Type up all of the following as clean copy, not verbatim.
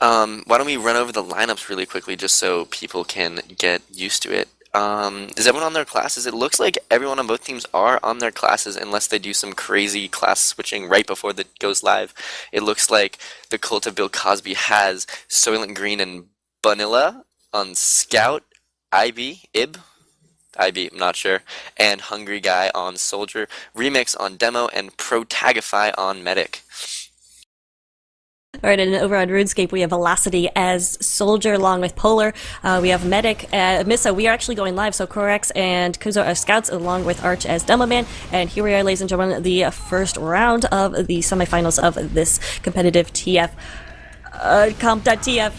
Why don't we run over the lineups really quickly just so people can get used to it? Is everyone on their classes? It looks like everyone on both teams are on their classes unless they do some crazy class switching right before that goes live. It looks like the Cult of Bill Cosby has Soylent Green and Vanilla on Scout, IB, I'm not sure, and Hungry Guy on Soldier, Remix on Demo, and Protagify on Medic. Alright, and over on RuneScape we have Velocity as Soldier along with Polar. We have Medic, Missa. We are actually going live, so Korax and Kuzo are Scouts along with Arch as Demo Man. And here we are, ladies and gentlemen, the first round of the semifinals of this competitive TF, Comp.tf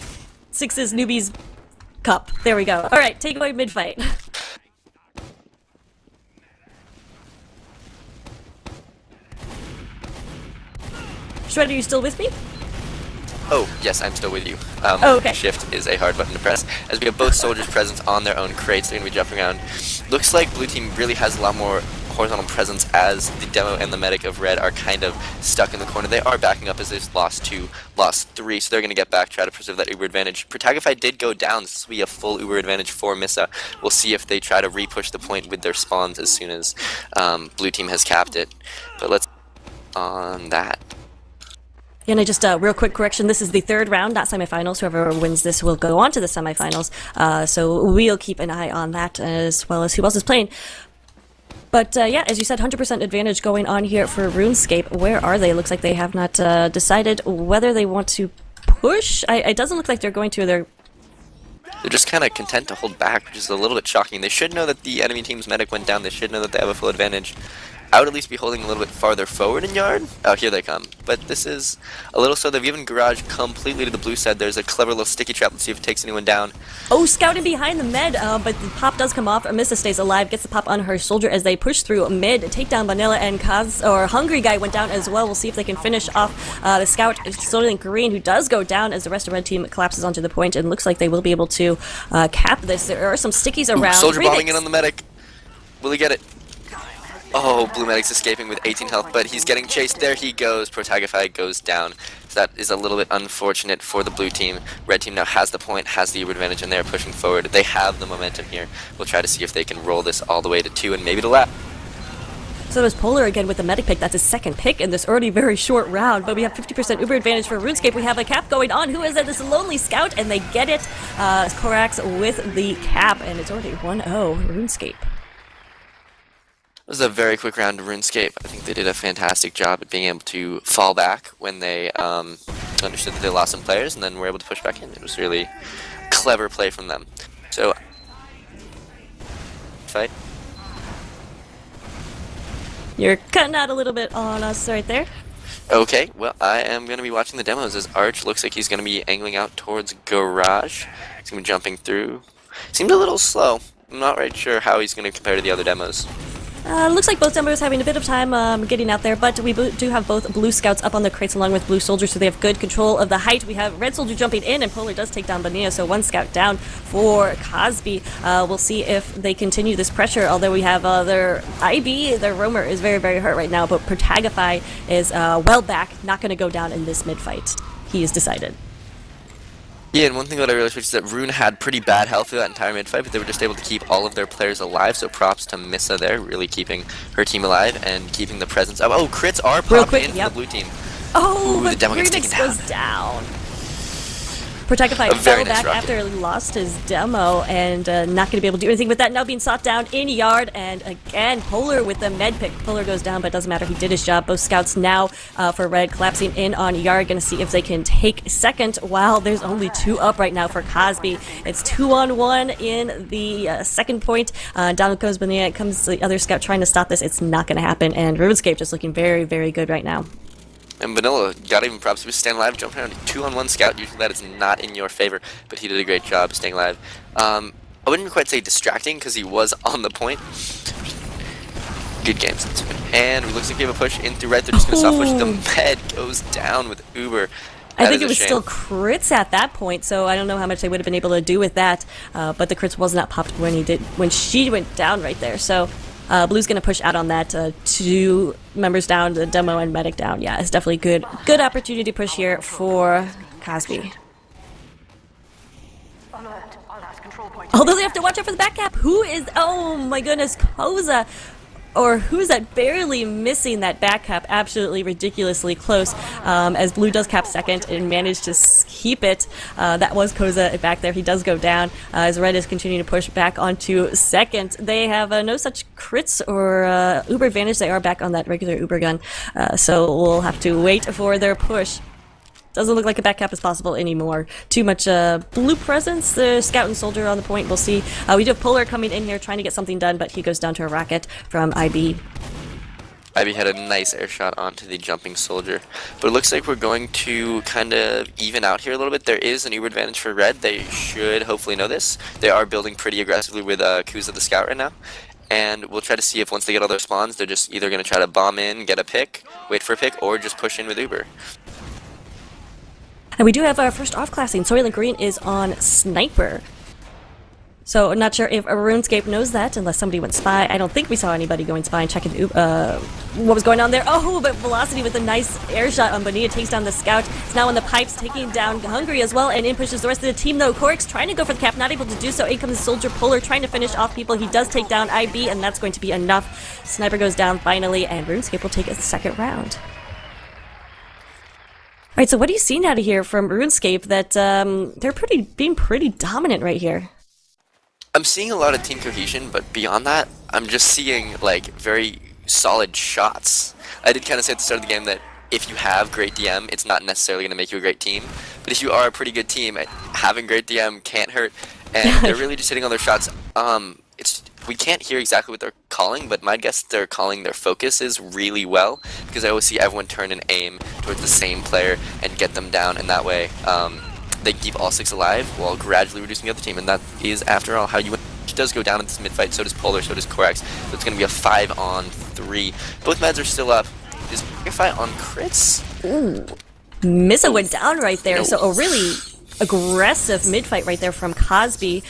6's Newbies Cup. There we go. Alright, take away mid-fight. Shredder, are you still with me? Oh, yes, I'm still with you. Okay. Shift is a hard button to press. As we have both soldiers present on their own crates, they're going to be jumping around. Looks like blue team really has a lot more horizontal presence as the Demo and the Medic of red are kind of stuck in the corner. They are backing up as they've lost 2, lost 3, so they're going to get back, try to preserve that Uber advantage. Protagify did go down, so this will be a full Uber advantage for Missa. We'll see if they try to re-push the point with their spawns as soon as blue team has capped it. But let's on that. And I just, real quick correction, this is the third round, not semifinals. Whoever wins this will go on to the semifinals. So we'll keep an eye on that as well as who else is playing. But yeah, as you said, 100% advantage going on here for RuneScape. Where are they? Looks like they have not decided whether they want to push. It doesn't look like they're going to. They're just kind of content to hold back, which is a little bit shocking. They should know that the enemy team's Medic went down. They should know that they have a full advantage. I would at least be holding a little bit farther forward in yard. Oh, here they come. But this is a little so they've given Garage completely to the blue side. There's a clever little sticky trap. Let's see if it takes anyone down. Oh, scouting behind the med, but the pop does come off. Missa stays alive, gets the pop on her Soldier as they push through mid, take down Vanilla, and Hungry Guy went down as well. We'll see if they can finish off the scout, Soylent Green, who does go down as the rest of red team collapses onto the point, and looks like they will be able to cap this. There are some stickies around. Soldier bombing in on the Medic. Will he get it? Oh, Blue Medic's escaping with 18 health, but he's getting chased. There he goes. Protagify goes down. So that is a little bit unfortunate for the blue team. Red team now has the point, has the Uber advantage, and they're pushing forward. They have the momentum here. We'll try to see if they can roll this all the way to 2 and maybe to lap. So there's Polar again with the Medic pick. That's his second pick in this already very short round. But we have 50% Uber advantage for RuneScape. We have a cap going on. Who is it? This lonely scout, and they get it. Korax with the cap, and it's already 1-0 RuneScape. It was a very quick round of RuneScape. I think they did a fantastic job at being able to fall back when they understood that they lost some players and then were able to push back in. It was really clever play from them. So, fight. You're cutting out a little bit on us right there. Okay, well, I am going to be watching the demos as Arch looks like he's going to be angling out towards Garage. He's going to be jumping through. Seemed a little slow. I'm not right sure how he's going to compare to the other demos. Looks like both demos having a bit of time getting out there, but we do have both blue scouts up on the crates along with blue soldiers, so they have good control of the height. We have red soldier jumping in, and Polar does take down Bonilla, so 1 scout down for Cosby. We'll see if they continue this pressure, although we have their IB, their roamer is very, very hurt right now, but Protagify is well back, not going to go down in this mid-fight. He is decided. Yeah, and one thing that I really wish is that Rune had pretty bad health through that entire mid-fight, but they were just able to keep all of their players alive, so props to Missa there, really keeping her team alive and keeping the presence up. Oh, crits are popping in from the blue team. Oh, ooh, but the demo gets taken goes down. Protagify fell back after he lost his demo and not going to be able to do anything with that. Now being sought down in yard, and again, Polar with the med pick. Polar goes down, but it doesn't matter. He did his job. Both scouts now for red collapsing in on yard. Going to see if they can take second. While there's only 2 up right now for Cosby. It's 2-on-1 in the second point. Down goes Bonilla. Comes the other scout trying to stop this. It's not going to happen. And RuneScape just looking very, very good right now. And Vanilla got even props. He was staying alive, jumping around 2-on-1 scout. Usually that is not in your favor, but he did a great job staying alive. I wouldn't quite say distracting because he was on the point. Good game since. And it looks like we have a push into red. They're just going to soft push. The med goes down with Uber. I think it was still crits at that point, so I don't know how much they would have been able to do with that. But the crits was not popped when she went down right there. So Blue's going to push out on that. 2 members down, the demo and medic down. Yeah, it's definitely good opportunity to push here for Cosby. Although they have to watch out for the back cap. Who is... Oh my goodness, Koza. Or who's that barely missing that back cap? Absolutely ridiculously close. As Blue does cap second and managed to keep it. That was Koza back there. He does go down as Red is continuing to push back onto second. They have no such crits or Uber advantage. They are back on that regular Uber gun. So we'll have to wait for their push. Doesn't look like a back cap is possible anymore. Too much blue presence. The scout and soldier on the point. We'll see. We do have Polar coming in here trying to get something done, but he goes down to a rocket from IB. IB had a nice air shot onto the jumping soldier. But it looks like we're going to kind of even out here a little bit. There is an Uber advantage for Red. They should hopefully know this. They are building pretty aggressively with Kuza the scout right now. And we'll try to see if once they get all their spawns, they're just either going to try to bomb in, get a pick, wait for a pick, or just push in with Uber. And we do have our first off-classing. Soylent Green is on Sniper. So I'm not sure if RuneScape knows that, unless somebody went spy. I don't think we saw anybody going spy and checking what was going on there. Oh, but Velocity with a nice air shot on Bonita takes down the scout. It's now on the pipes, taking down Hungry as well, and in pushes the rest of the team, though. Corix trying to go for the cap, not able to do so. In comes Soldier Polar, trying to finish off people. He does take down IB, and that's going to be enough. Sniper goes down finally, and RuneScape will take a second round. All right, so what are you seeing out of here from RuneScape that they're being pretty dominant right here? I'm seeing a lot of team cohesion, but beyond that, I'm just seeing like very solid shots. I did kind of say at the start of the game that if you have great DM, it's not necessarily going to make you a great team. But if you are a pretty good team, having great DM can't hurt. And they're really just hitting all their shots. We can't hear exactly what they're calling, but my guess they're calling their focuses really well, because I always see everyone turn and aim towards the same player and get them down, and that way they keep all six alive while gradually reducing the other team, and that is, after all, how you win. He does go down in this mid-fight, so does Polar, so does Corax, so it's going to be a 5-on-3. Both meds are still up. Is a fight on crits? Ooh. Missa went down right there, so a really aggressive mid-fight right there from Cosby.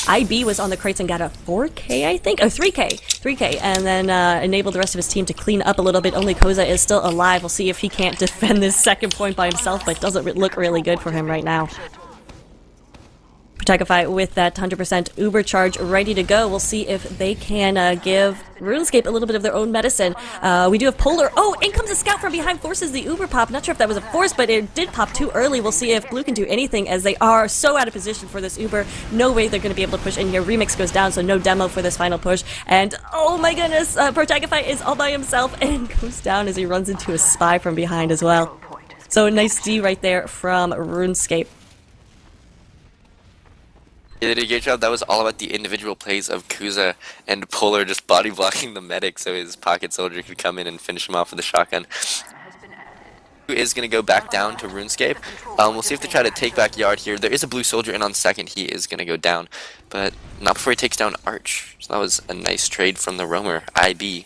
IB was on the crates and got a 4K, I think? Oh, 3K, and then enabled the rest of his team to clean up a little bit. Only Koza is still alive. We'll see if he can't defend this second point by himself, but it doesn't look really good for him right now. Protectify with that 100% Uber charge ready to go. We'll see if they can give RuneScape a little bit of their own medicine. We do have Polar. Oh, in comes a scout from behind, forces the Uber pop. Not sure if that was a force, but it did pop too early. We'll see if Blue can do anything, as they are so out of position for this Uber. No way they're going to be able to push in here. Remix goes down, so no demo for this final push. And oh my goodness, Protectify is all by himself and goes down as he runs into a spy from behind as well. So a nice D right there from RuneScape. They did a great job. That was all about the individual plays of Kuza and Polar just body blocking the medic so his pocket soldier could come in and finish him off with a shotgun. Who is going to go back down to RuneScape. We'll see if they try to take back Yard here. There is a blue soldier in on second. He is going to go down, but not before he takes down Arch. So that was a nice trade from the roamer. Ib.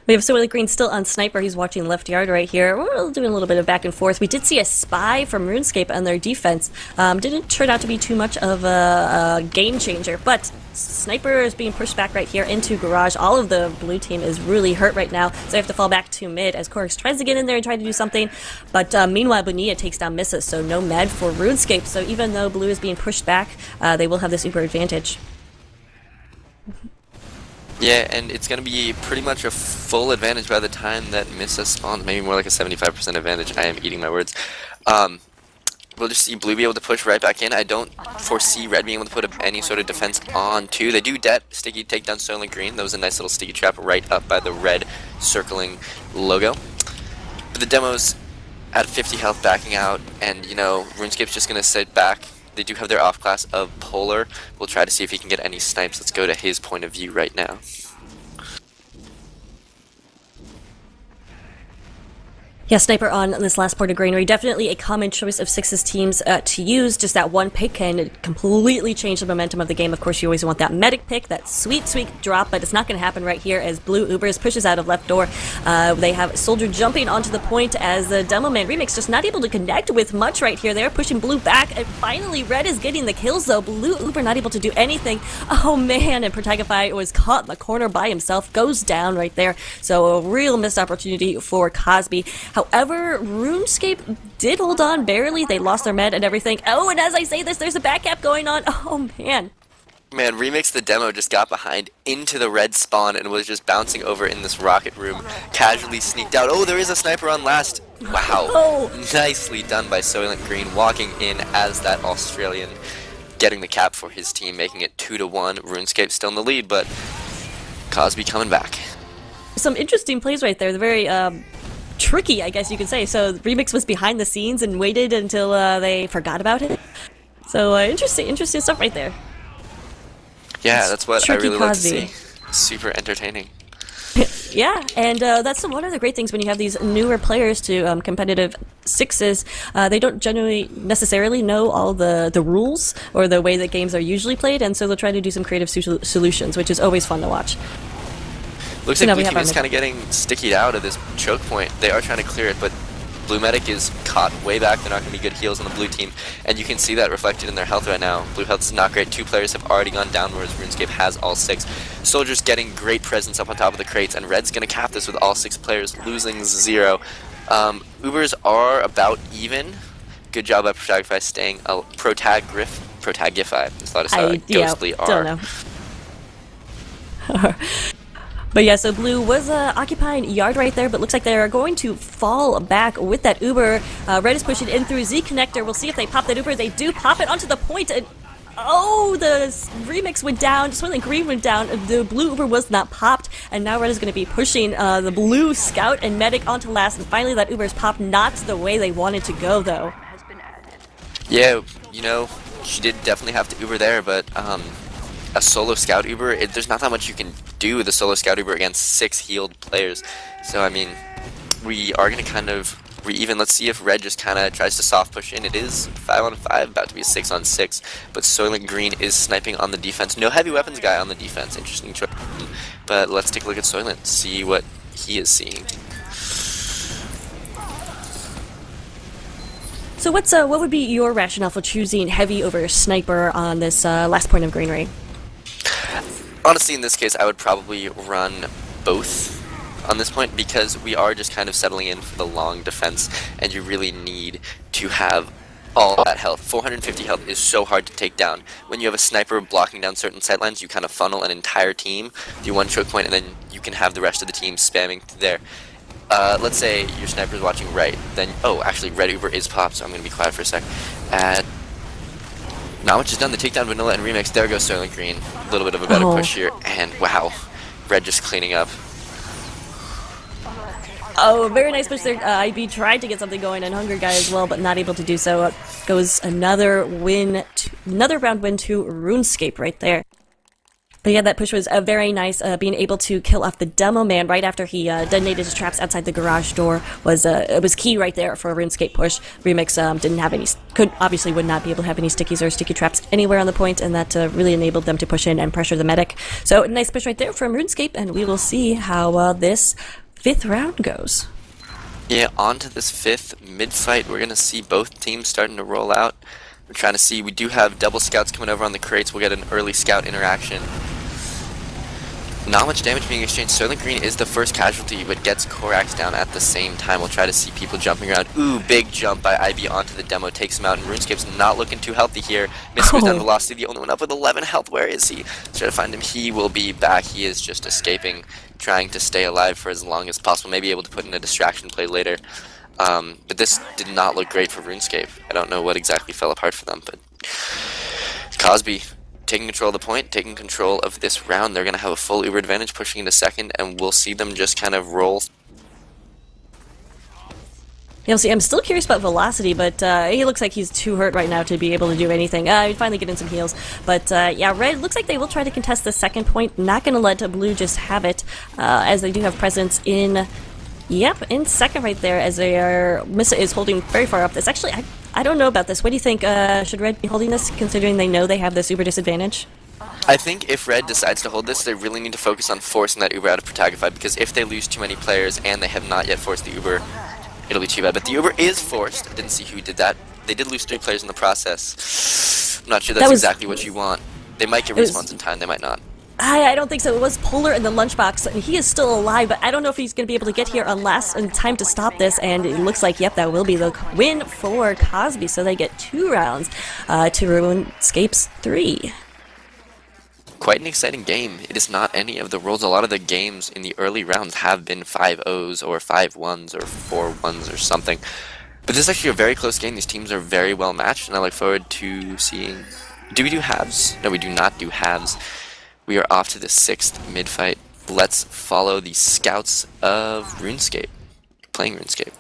We have Soylent Green still on Sniper. He's watching left yard right here. We're doing a little bit of back and forth. We did see a spy from RuneScape on their defense. Didn't turn out to be too much of a game changer, but Sniper is being pushed back right here into Garage. All of the blue team is really hurt right now, so they have to fall back to mid as Corix tries to get in there and try to do something. But meanwhile, Bonilla takes down Missa, so no med for RuneScape. So even though blue is being pushed back, they will have this Uber advantage. Yeah, and it's going to be pretty much a full advantage by the time that Missa spawns. Maybe more like a 75% advantage. I am eating my words. We'll just see Blue be able to push right back in. I don't foresee Red being able to put any sort of defense on too. They do sticky take down Soylent Green. That was a nice little sticky trap right up by the red circling logo. But the demo's at 50 health backing out, and you know, RuneScape's just going to sit back. They do have their off class of Polar. We'll try to see if he can get any snipes. Let's go to his point of view right now. Yeah, Sniper on this last part of Granary. Definitely a common choice of Six's teams to use. Just that one pick can completely change the momentum of the game. Of course, you always want that medic pick, that sweet, sweet drop, but it's not going to happen right here as Blue Ubers pushes out of left door. They have Soldier jumping onto the point as the Demo Man Remix just not able to connect with much right here. They're pushing Blue back, and finally Red is getting the kills, though. Blue Uber not able to do anything. Oh, man, and Protectify was caught in the corner by himself, goes down right there. So a real missed opportunity for Cosby. However, RuneScape did hold on barely. They lost their med and everything. Oh, and as I say this, there's a back cap going on. Oh, man. Man, Remix the demo just got behind into the red spawn and was just bouncing over in this rocket room, casually sneaked out. Oh, there is a sniper on last. Wow. Oh. Nicely done by Soylent Green, walking in as that Australian, getting the cap for his team, making it 2-1. RuneScape still in the lead, but Cosby coming back. Some interesting plays right there. They're very tricky, I guess you could say. So Remix was behind the scenes and waited until they forgot about it. So interesting stuff right there. Yeah, that's what I really like to Cosby. see. Super entertaining. Yeah, and that's one of the great things when you have these newer players to competitive sixes. They don't generally necessarily know all the rules or the way that games are usually played, and so they'll try to do some creative solutions, which is always fun to watch. Looks like Blue Team is kind of getting stickied out of this choke point. They are trying to clear it, but Blue Medic is caught way back. They're not going to be good heals on the blue team, and you can see that reflected in their health right now. Blue health is not great. 2 players have already gone down, whereas RuneScape has all 6. Soldiers getting great presence up on top of the crates, and Red's going to cap this with all 6 players, losing 0. Ubers are about even. Good job by Protagify staying Protagify. I just thought it saw a ghostly R. Don't know. But yeah, so Blue was occupying yard right there, but looks like they're going to fall back with that Uber. Red is pushing in through Z connector. We'll see if they pop that Uber. They do pop it onto the point. And oh, the Remix went down. Soylent Green went down. The Blue Uber was not popped, and now Red is going to be pushing the Blue Scout and Medic onto last. And finally, that Uber is popped. Not the way they wanted to go, though. Yeah, you know, she did definitely have to Uber there, but a solo scout Uber, there's not that much you can do with a solo scout Uber against 6 healed players. So I mean, we are going to kind of re-even. Let's see if Red just kind of tries to soft push in. It is 5-on-5, about to be a 6-on-6, but Soylent Green is sniping on the defense. No heavy weapons guy on the defense. Interesting choice. But let's take a look at Soylent, see what he is seeing. So what would be your rationale for choosing heavy over sniper on this last point of greenery? Honestly, in this case, I would probably run both on this point because we are just kind of settling in for the long defense, and you really need to have all that health. 450 health is so hard to take down. When you have a sniper blocking down certain sightlines, you kind of funnel an entire team through one choke point, and then you can have the rest of the team spamming there. Let's say your sniper's watching right, then, oh, actually, Red Uber is popped, so I'm going to be quiet for a sec. Not much is done. They take down Vanilla and Remix. There goes Soylent Green. A little bit of a better push here, and wow, Red just cleaning up. Oh, very nice push there. IB tried to get something going, and Hunger Guy as well, but not able to do so. Goes another round win to RuneScape right there. But yeah, that push was very nice. Being able to kill off the demo man right after he detonated his traps outside the garage door was key right there for a RuneScape push. Remix didn't have any, obviously would not be able to have any stickies or sticky traps anywhere on the point, and that really enabled them to push in and pressure the medic. So nice push right there from RuneScape, and we will see how this 5th round goes. Yeah, on to this 5th mid-fight. We're going to see both teams starting to roll out. We're trying to see, we do have double scouts coming over on the crates. We'll get an early scout interaction. Not much damage being exchanged. Soylent Green is the first casualty, but gets Korax down at the same time. We'll try to see people jumping around. Ooh, big jump by IB onto the demo. Takes him out, and RuneScape's not looking too healthy here. Miss goes down Velocity, the only one up with 11 health. Where is he? Let's try to find him. He will be back. He is just escaping, trying to stay alive for as long as possible. Maybe able to put in a distraction play later. But this did not look great for RuneScape. I don't know what exactly fell apart for them, but Cosby taking control of the point, taking control of this round. They're going to have a full Uber advantage pushing into 2nd, and we'll see them just kind of roll. You'll see, I'm still curious about Velocity, but he looks like he's too hurt right now to be able to do anything. He'd finally get in some heals. But yeah, Red looks like they will try to contest the 2nd point. Not going to let Blue just have it, as they do have presence in... Yep, in 2nd right there, as they are... Missa is holding very far up. This actually, I don't know about this. What do you think? Should Red be holding this, considering they know they have this Uber disadvantage? I think if Red decides to hold this, they really need to focus on forcing that Uber out of Protagify, because if they lose too many players and they have not yet forced the Uber, it'll be too bad. But the Uber is forced. I didn't see who did that. They did lose 3 players in the process. I'm not sure that's exactly what you want. They might get respawns in time, they might not. I don't think so. It was Polar in the lunchbox, and he is still alive, but I don't know if he's going to be able to get here in time to stop this, and it looks like, yep, that will be the win for Cosby, so they get 2 rounds to RuneScape's 3. Quite an exciting game. It is not any of the rules. A lot of the games in the early rounds have been 5-0s or 5-1s or 4-1s or something. But this is actually a very close game. These teams are very well matched, and I look forward to seeing... Do we do halves? No, we do not do halves. We are off to the 6th mid-fight. Let's follow the scouts of RuneScape, playing RuneScape.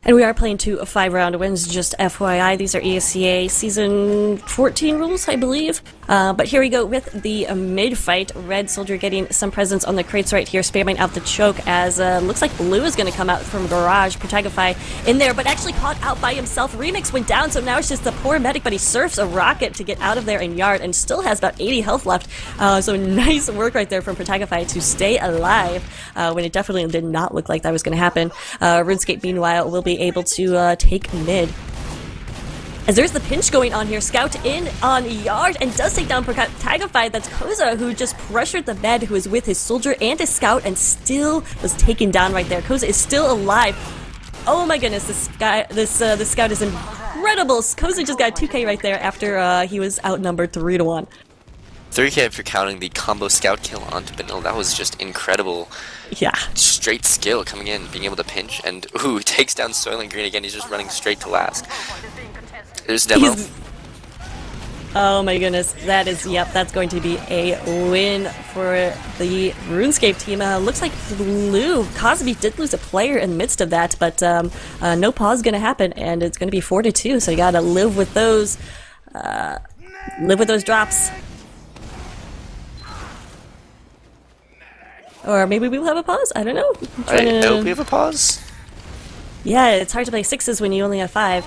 And we are playing 2 5-round wins, just FYI. These are ESCA Season 14 rules, I believe. But here we go with the mid-fight. Red Soldier getting some presence on the crates right here, spamming out the choke as looks like Blue is going to come out from Garage. Protagify in there, but actually caught out by himself. Remix went down, so now it's just the poor medic, but he surfs a rocket to get out of there in Yard and still has about 80 health left. So nice work right there from Protagify to stay alive when it definitely did not look like that was going to happen. RuneScape, meanwhile, will be able to take mid. As there's the pinch going on here, Scout in on Yard and does take down Protagify. That's Koza, who just pressured the med, who is with his soldier and his scout, and still was taken down right there. Koza is still alive. Oh my goodness, this scout is incredible. Koza just got 2k right there after he was outnumbered 3-1. 3k if you're counting the combo scout kill onto Benil. That was just incredible. Yeah. Straight skill coming in, being able to pinch, and ooh, takes down Soylent Green again. He's just running straight to last. There's Demo. Oh my goodness, that is, yep, that's going to be a win for the RuneScape team. Looks like Blue Cosby did lose a player in the midst of that, but no pause going to happen, and it's going to be 4-2, so you got to live with those drops. Or maybe we will have a pause? I don't know. I hope we have a pause. Yeah, it's hard to play 6s when you only have 5.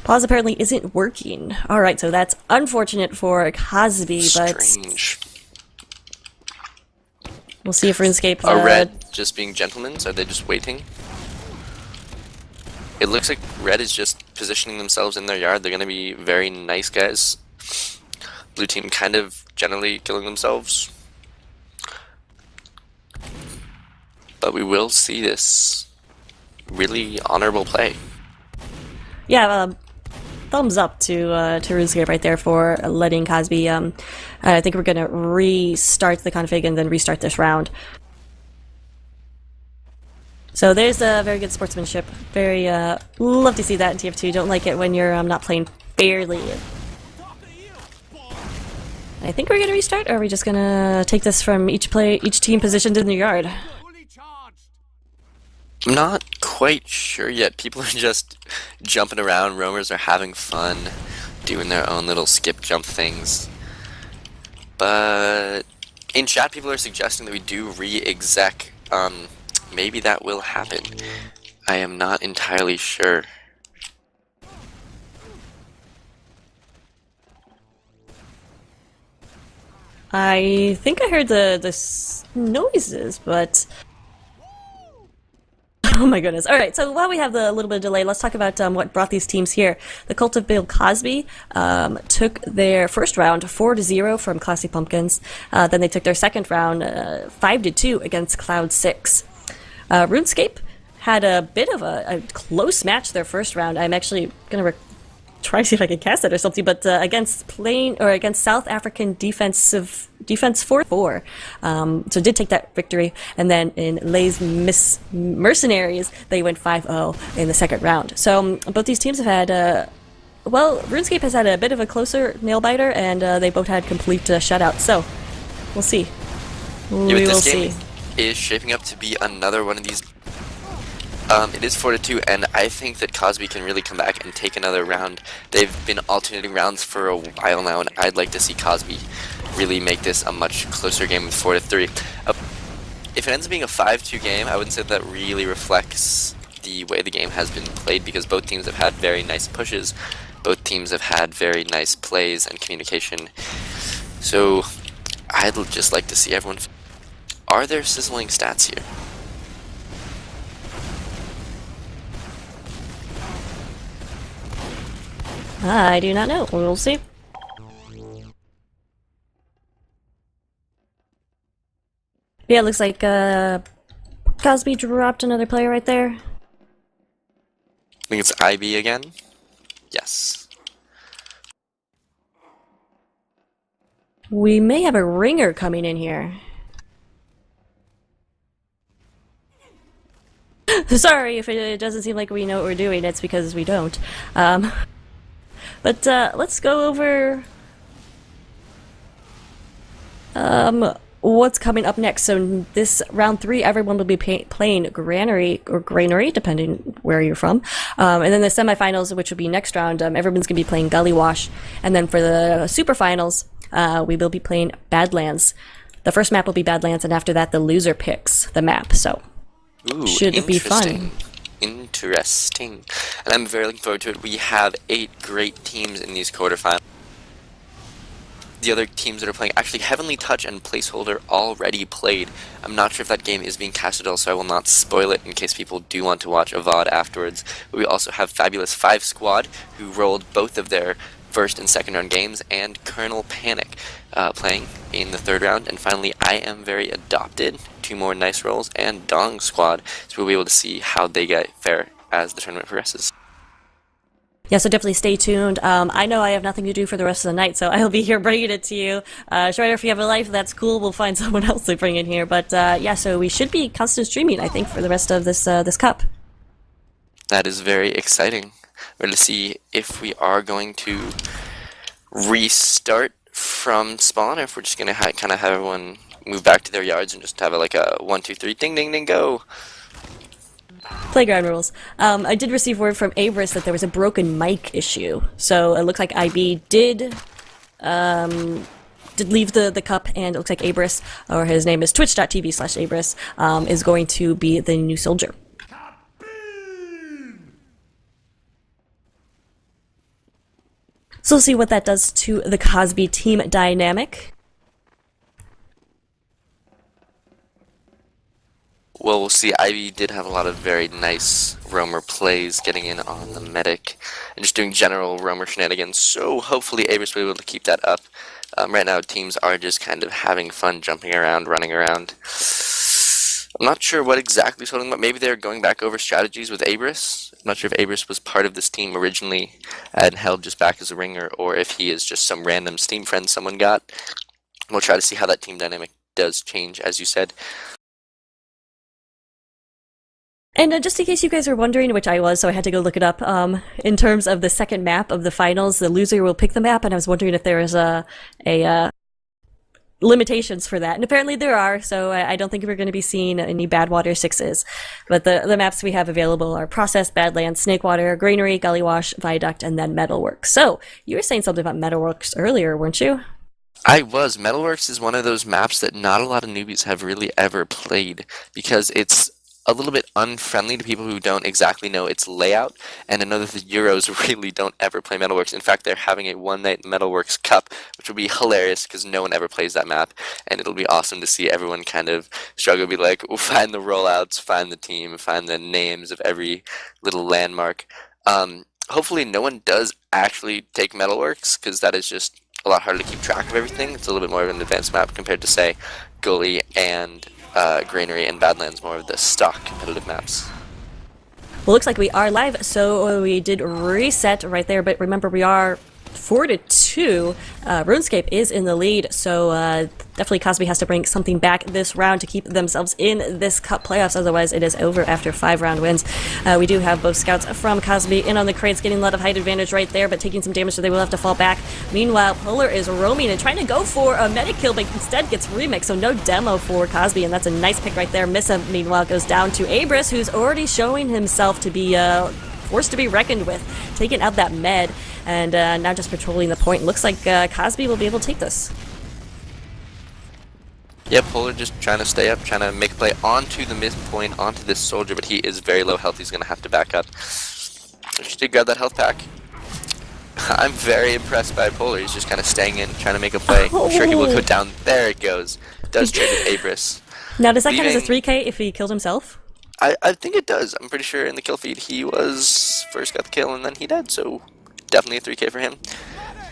Pause apparently isn't working. Alright, so that's unfortunate for Cosby, but... Strange. We'll see if RuneScape... Are Red just being gentlemen? Are they just waiting? It looks like Red is just positioning themselves in their yard. They're going to be very nice guys. Blue team kind of generally killing themselves. But we will see this really honorable play. Yeah, thumbs up to RuneScape right there for letting Cosby. I think we're going to restart the config and then restart this round. So there's a very good sportsmanship. Very, love to see that in TF2. Don't like it when you're not playing fairly. I think we're gonna restart, or are we just gonna take this from each team positioned in the yard? I'm not quite sure yet. People are just jumping around. Roamers are having fun, doing their own little skip jump things. But in chat, people are suggesting that we do re-exec. Maybe that will happen. I am not entirely sure. I think I heard the noises, but... Oh my goodness. Alright, so while we have the little bit of delay, let's talk about what brought these teams here. The Cult of Bill Cosby took their first round 4-0 from Classy Pumpkins. Then they took their second round 5-2 against Cloud 6. RuneScape had a bit of a close match their first round. I'm actually going to try to see if I can cast that or something, but against South African Defense 4-4. So did take that victory, and then in Lay's Mercenaries, they went 5-0 in the second round. So both these teams have had, well, RuneScape has had a bit of a closer nail-biter, and they both had complete shutouts. So we'll see. We will see. This game is shaping up to be another one of these. It is 4-2, and I think that Cosby can really come back and take another round. They've been alternating rounds for a while now, and I'd like to see Cosby really make this a much closer game with 4-3. If it ends up being a 5-2 game, I wouldn't say that really reflects the way the game has been played, because both teams have had very nice pushes. Both teams have had very nice plays and communication. So I'd just like to see everyone... Are there sizzling stats here? I do not know. We'll see. Yeah, it looks like Cosby dropped another player right there. I think it's IB again. Yes. We may have a ringer coming in here. Sorry if it doesn't seem like we know what we're doing, it's because we don't. But let's go over what's coming up next. So this round 3, everyone will be playing Granary, depending where you're from. And then the semifinals, which will be next round, everyone's going to be playing Gully Wash. And then for the super finals, we will be playing Badlands. The first map will be Badlands, and after that, the loser picks the map. So Ooh, should it be fun? Interesting. And I'm very looking forward to it. We have 8 great teams in these quarterfinals. The other teams that are playing, actually Heavenly Touch and Placeholder already played. I'm not sure if that game is being casted also, I will not spoil it in case people do want to watch a VOD afterwards. But we also have Fabulous 5 Squad, who rolled both of their first and second round games, and Colonel Panic playing in the third round. And finally, I Am Very Adopted, 2 more nice rolls, and Dong Squad, so we'll be able to see how they get fare as the tournament progresses. Yeah, so definitely stay tuned. I know I have nothing to do for the rest of the night, so I'll be here bringing it to you. Shredder, if you have a life, that's cool. We'll find someone else to bring in here. But yeah, so we should be constant streaming, I think, for the rest of this this cup. That is very exciting. We're going to see if we are going to restart from spawn, or if we're just going to kind of have everyone move back to their yards and just have like a 1, 2, 3, ding, ding, ding, go. Playground rules. I did receive word from Abris that there was a broken mic issue. So it looks like IB did leave the cup, and it looks like Abris, or his name is twitch.tv/Abris, is going to be the new soldier. So we'll see what that does to the Cosby team dynamic. Well, we'll see. Ivy did have a lot of very nice roamer plays, getting in on the medic and just doing general roamer shenanigans, so hopefully Abris will be able to keep that up. Right now, teams are just kind of having fun, jumping around, running around. I'm not sure what exactly is holding them up. Maybe they're going back over strategies with Abris. I'm not sure if Abris was part of this team originally and held just back as a ringer, or if he is just some random Steam friend someone got. We'll try to see how that team dynamic does change, as you said. And just in case you guys are wondering, which I was, so I had to go look it up, in terms of the second map of the finals, the loser will pick the map, and I was wondering if there was a limitations for that. And apparently there are, so I don't think we're going to be seeing any Badwater 6s. But the maps we have available are Process, Badlands, Snakewater, Granary, Gully Wash, Viaduct, and then Metalworks. So, you were saying something about Metalworks earlier, weren't you? I was. Metalworks is one of those maps that not a lot of newbies have really ever played, because it's a little bit unfriendly to people who don't exactly know its layout, and I know that the Euros really don't ever play Metalworks. In fact, they're having a one-night Metalworks Cup, which will be hilarious because no one ever plays that map, and it'll be awesome to see everyone kind of struggle, be like, we'll find the rollouts, find the team, find the names of every little landmark. Hopefully no one does actually take Metalworks, because that is just a lot harder to keep track of everything. It's a little bit more of an advanced map compared to, say, Gully and Granary and Badlands, more of the stock competitive maps. Well, looks like we are live, so we did reset right there, but remember we are 4-2. RuneScape is in the lead, so definitely Cosby has to bring something back this round to keep themselves in this cup playoffs, otherwise it is over after 5-round wins. We do have both scouts from Cosby in on the crates, getting a lot of height advantage right there, but taking some damage, so they will have to fall back. Meanwhile, Polar is roaming and trying to go for a medic kill, but instead gets remixed, so no demo for Cosby, and that's a nice pick right there. Missa, meanwhile, goes down to Abris, who's already showing himself to be force to be reckoned with, taking out that med, and now just patrolling the point. Looks like Cosby will be able to take this. Yeah, Polar just trying to stay up, trying to make a play onto the midpoint, onto this soldier, but he is very low health. He's going to have to back up. She did grab that health pack. I'm very impressed by Polar. He's just kind of staying in, trying to make a play. I'm sure he will go down. There it goes. Does trade with Abris. Now, does that count as a 3K if he killed himself? I think it does. I'm pretty sure in the kill feed he was first got the kill and then he died, so definitely a 3K for him.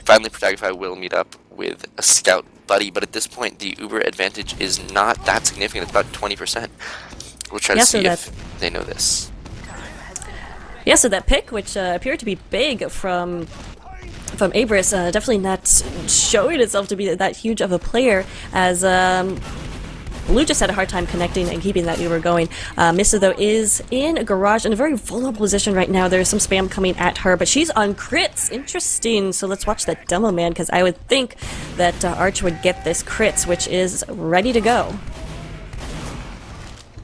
Finally, Protagify will meet up with a scout buddy, but at this point, the Uber advantage is not that significant. It's about 20%. We'll try to see if they know this. Yeah, so that pick, which appeared to be big from Abris, definitely not showing itself to be that huge of a player, as Blue just had a hard time connecting and keeping that Uber going. Missa, though, is in a garage in a very vulnerable position right now. There's some spam coming at her, but she's on crits. Interesting. So let's watch that demo, man, because I would think that Arch would get this crits, which is ready to go.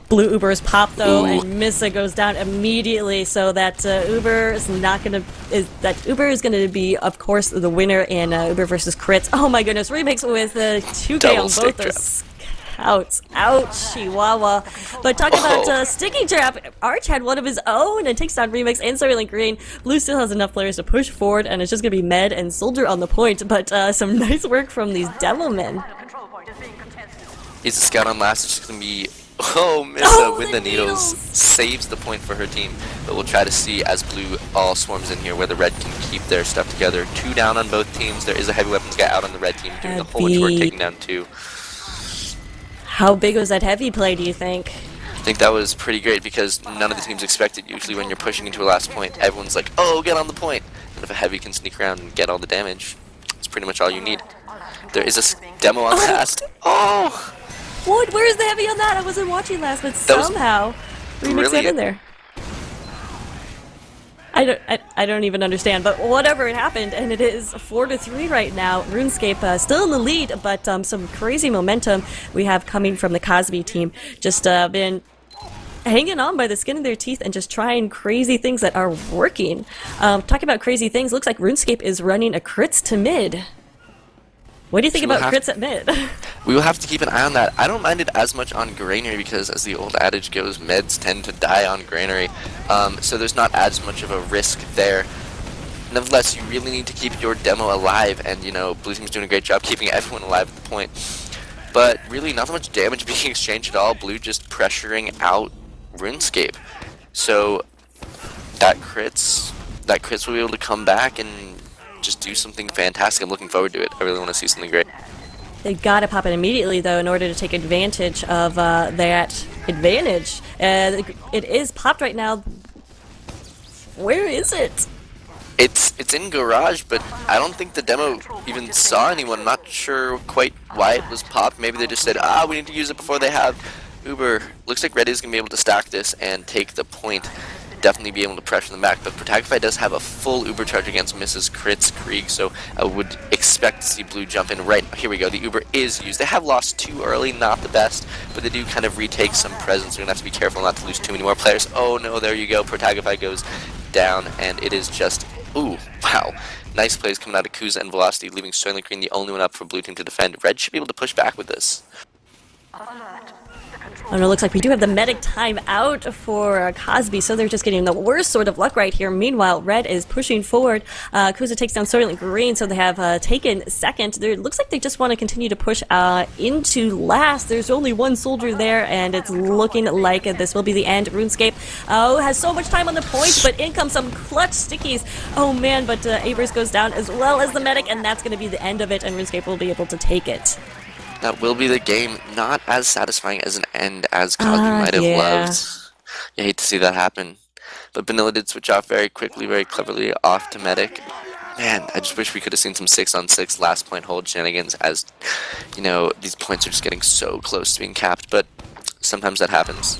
Blue Uber is popped though, and Missa goes down immediately. So that Uber is not gonna. Uber is gonna be, of course, the winner in Uber versus crits. Oh my goodness, remakes with 2K on both those. Ouch, Chihuahua. But talking about Sticky Trap, Arch had one of his own and takes down Remix and Soylent Green. Blue still has enough players to push forward, and it's just going to be Med and Soldier on the point, but some nice work from these Devilmen. He's a scout on last, it's just going to be... Oh, Missa with the needles saves the point for her team, but we'll try to see as Blue all swarms in here whether Red can keep their stuff together. 2 down on both teams. There is a heavy weapons guy out on the Red team doing a whole bunch of work, taking down 2. How big was that heavy play, do you think? I think that was pretty great because none of the teams expect it. Usually when you're pushing into a last point, everyone's like, oh, get on the point. And if a heavy can sneak around and get all the damage, it's pretty much all you need. There is a demo on last. Oh! What? Where is the heavy on that? I wasn't watching last, but somehow Remix got in there. I don't even understand, but whatever, it happened, and it is 4-3 right now. RuneScape still in the lead, but some crazy momentum we have coming from the Cosby team. Just been hanging on by the skin of their teeth and just trying crazy things that are working. Talking about crazy things, looks like RuneScape is running a crits to mid. What do you think about crits at mid? We will have to keep an eye on that. I don't mind it as much on Granary because, as the old adage goes, meds tend to die on Granary. So there's not as much of a risk there. Nevertheless, you really need to keep your demo alive, and, you know, Blue Team's doing a great job keeping everyone alive at the point. But really, not that much damage being exchanged at all. Blue just pressuring out RuneScape. So that crits will be able to come back and just do something fantastic. I'm looking forward to it. I really want to see something great. They gotta pop it immediately, though, in order to take advantage of that advantage. It is popped right now. Where is it? It's in garage, but I don't think the demo even saw anyone. Not sure quite why it was popped. Maybe they just said, we need to use it before they have Uber. Looks like Red is going to be able to stack this and take the point. Definitely be able to pressure them back, but Protagify does have a full Uber charge against Mrs. Crits Krieg, so I would expect to see Blue jump in right. Here we go, the Uber is used. They have lost too early, not the best, but they do kind of retake some presence. They're going to have to be careful not to lose too many more players. Oh no, there you go, Protagify goes down, and it is just, ooh, wow. Nice plays coming out of Kuza and Velocity, leaving Soylent Green the only one up for Blue Team to defend. Red should be able to push back with this. Oh no, looks like we do have the medic time out for Cosby, so they're just getting the worst sort of luck right here. Meanwhile, Red is pushing forward. Kuza takes down Soylent Green, so they have taken second. It looks like they just want to continue to push into last. There's only one soldier there, and it's looking like this will be the end. RuneScape has so much time on the point, but in comes some clutch stickies. Oh man, but Abers goes down as well as the medic, and that's going to be the end of it, and RuneScape will be able to take it. That will be the game. Not as satisfying as an end as Cosby might have loved. You hate to see that happen. But Vanilla did switch off very quickly, very cleverly off to Medic. Man, I just wish we could have seen some 6-on-6 last point hold shenanigans, as, you know, these points are just getting so close to being capped, but sometimes that happens.